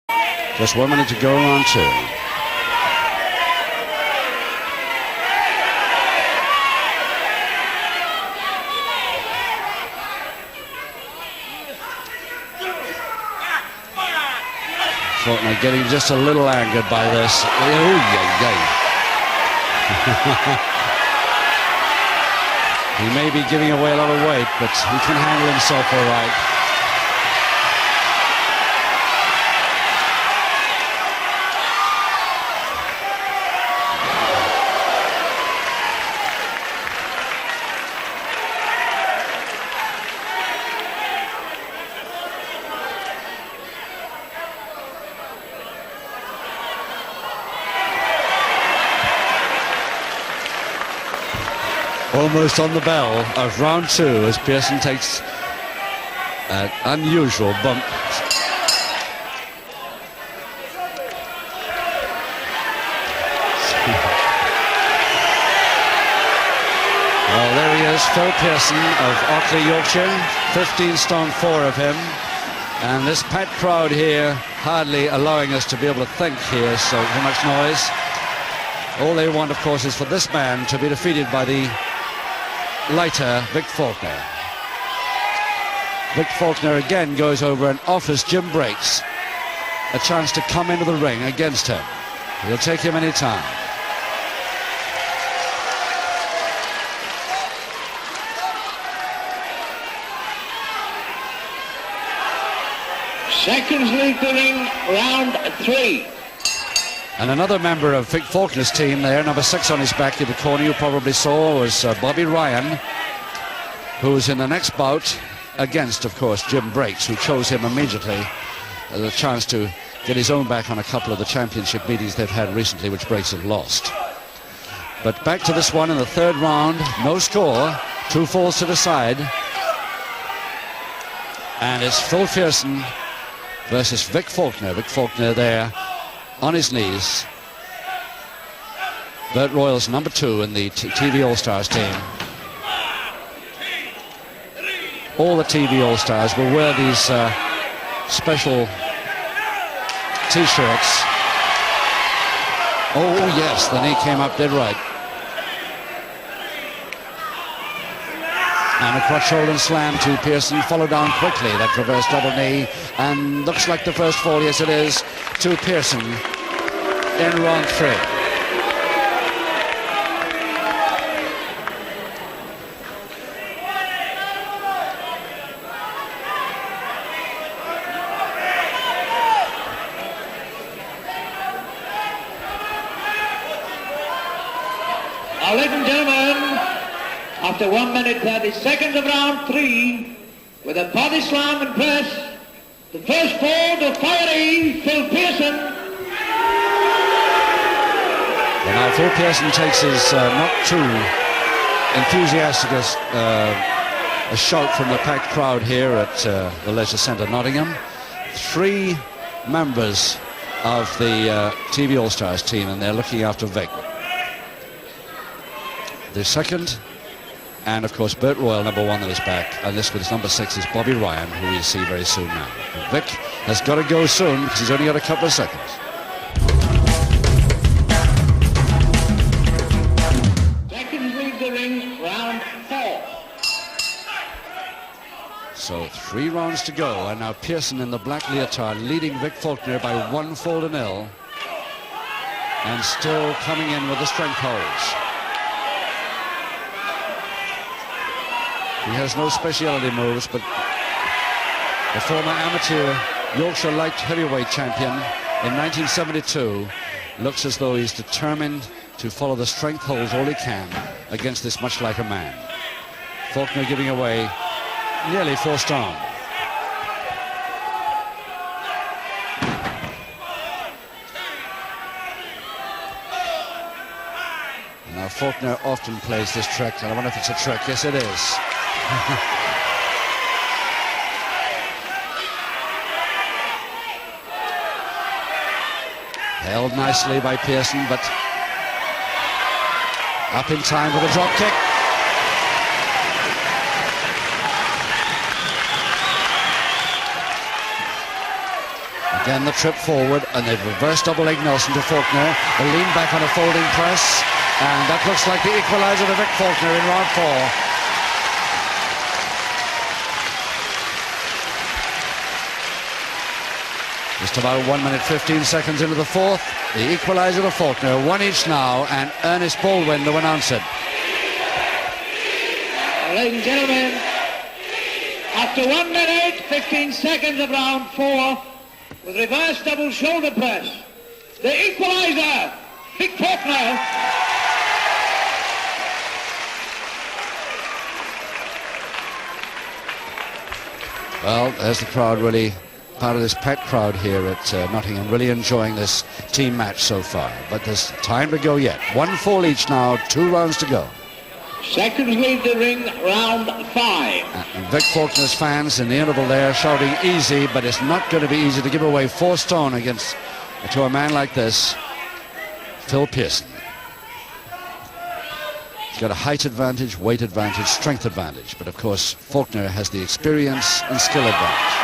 Just 1 minute to go, round 2. Faulkner getting just a little angered by this. Oh, yay. He may be giving away a lot of weight, but he can handle himself all right. Almost on the bell of round 2 as Pearson takes an unusual bump. Well, there he is, Phil Pearson of Ockley, Yorkshire, 15 stone 4 of him. And this packed crowd here hardly allowing us to be able to think here, so much noise. All they want, of course, is for this man to be defeated by the lighter Vic Faulkner. Vic Faulkner again goes over and offers Jim Breaks a chance to come into the ring against him. He'll take him any time. Seconds leave the ring, round 3. And another member of Vic Faulkner's team there, number 6 on his back in the corner, you probably saw, was Bobby Ryan, who was in the next bout against, of course, Jim Breaks, who chose him immediately as a chance to get his own back on a couple of the championship meetings they've had recently, which Breaks have lost. But back to this one in the 3rd round, no score, 2 falls to the side. And it's Phil Pearson versus Vic Faulkner. Vic Faulkner there on his knees. Bert Royal's number 2 in the TV All-Stars team. All the TV All-Stars will wear these special T-shirts. Oh yes, the knee came up dead right. And a crotch hold and slam to Pearson, followed down quickly, that reverse double knee, and looks like the first fall, yes it is, to Pearson in round 3. Now, ladies and gentlemen, after 1 minute 30 seconds of round 3, with a body slam and press, the first fall to fiery Phil Pearson. Well, now Phil Pearson takes his not too enthusiastic a shout from the packed crowd here at the Leisure Centre, Nottingham. 3 members of the TV All-Stars team, and they're looking after Vic. The second, and of course Bert Royal, number 1 on his back, and this with his number 6 is Bobby Ryan, who we'll see very soon now. But Vic has got to go soon because he's only got a couple of seconds. Seconds leave the ring, round 4. So 3 rounds to go, and now Pearson in the black leotard leading Vic Faulkner by 1 fall to 0, and still coming in with the strength holds. He has no specialty moves, but the former amateur Yorkshire light heavyweight champion in 1972 looks as though he's determined to follow the strength holds all he can against this much lighter man. Faulkner giving away nearly 4 stone. Now Faulkner often plays this trick, and I wonder if it's a trick. Yes, it is. Held nicely by Pearson, but up in time with a drop kick. Again, the trip forward, and they've reversed double leg Nelson to Faulkner. The lean back on a folding press, and that looks like the equalizer to Vic Faulkner in round 4. Just about 1 minute 15 seconds into the fourth. The equalizer to Faulkner, 1 each now, and Ernest Baldwin, the announcer. Ladies and gentlemen, after 1 minute 15 seconds of round 4, with reverse double shoulder press, the equalizer, Vic Faulkner. Well, there's the crowd, really part of this packed crowd here at Nottingham, really enjoying this team match so far. But there's time to go yet. 1 fall each now, 2 rounds to go. Seconds lead the ring, round 5. And Vic Faulkner's fans in the interval there shouting easy, but it's not going to be easy to give away 4 stone to a man like this, Phil Pearson. He's got a height advantage, weight advantage, strength advantage, but of course Faulkner has the experience and skill advantage.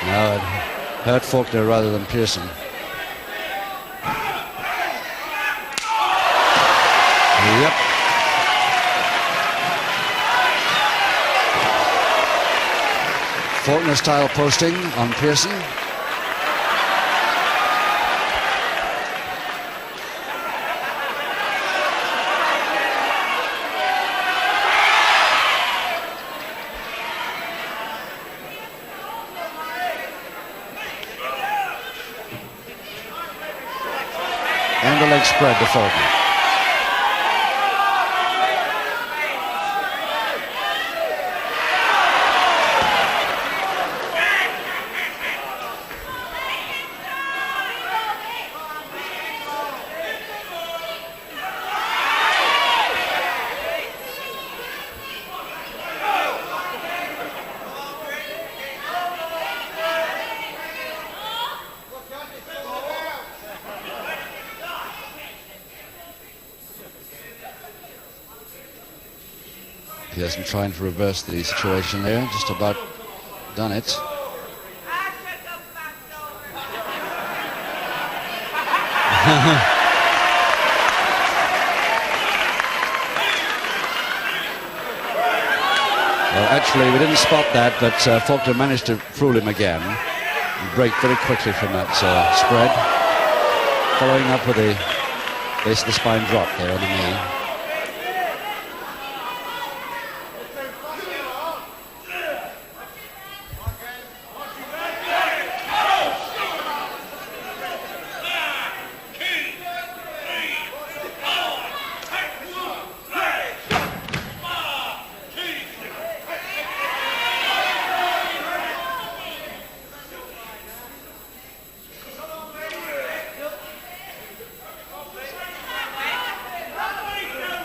No, it hurt Faulkner rather than Pearson. Yep. Faulkner style posting on Pearson. And the leg spread to Faulkner. Pearson trying to reverse the situation there, just about done it. Well, actually, we didn't spot that, but Faulkner managed to fool him again and break very quickly from that spread, following up with a base of the spine drop there on the knee.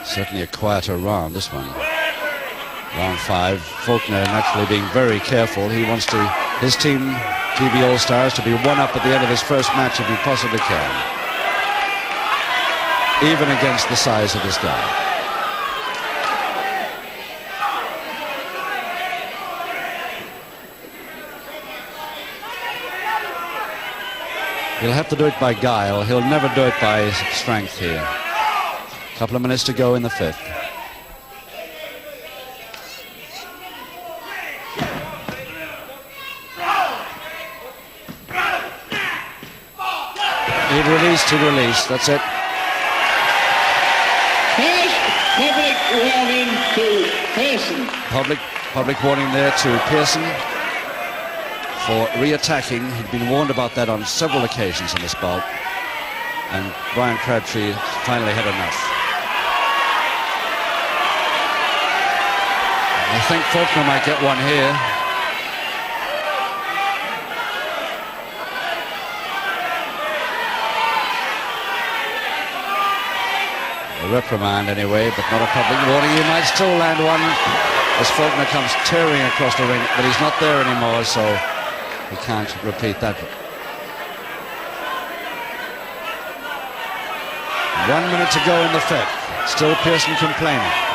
Certainly a quieter round, this one. Round 5. Faulkner naturally being very careful. He wants his team, GB All-Stars, to be 1 up at the end of his first match if he possibly can. Even against the size of this guy. He'll have to do it by guile. He'll never do it by strength here. Couple of minutes to go in the 5th. He'd released, that's it. First public warning to Pearson. Public warning there to Pearson for re-attacking. He'd been warned about that on several occasions in this bout. And Brian Crabtree finally had enough. I think Faulkner might get one here. A reprimand anyway, but not a public warning. He might still land one as Faulkner comes tearing across the ring, but he's not there anymore, so he can't repeat that. 1 minute to go in the fifth. Still Pearson complaining.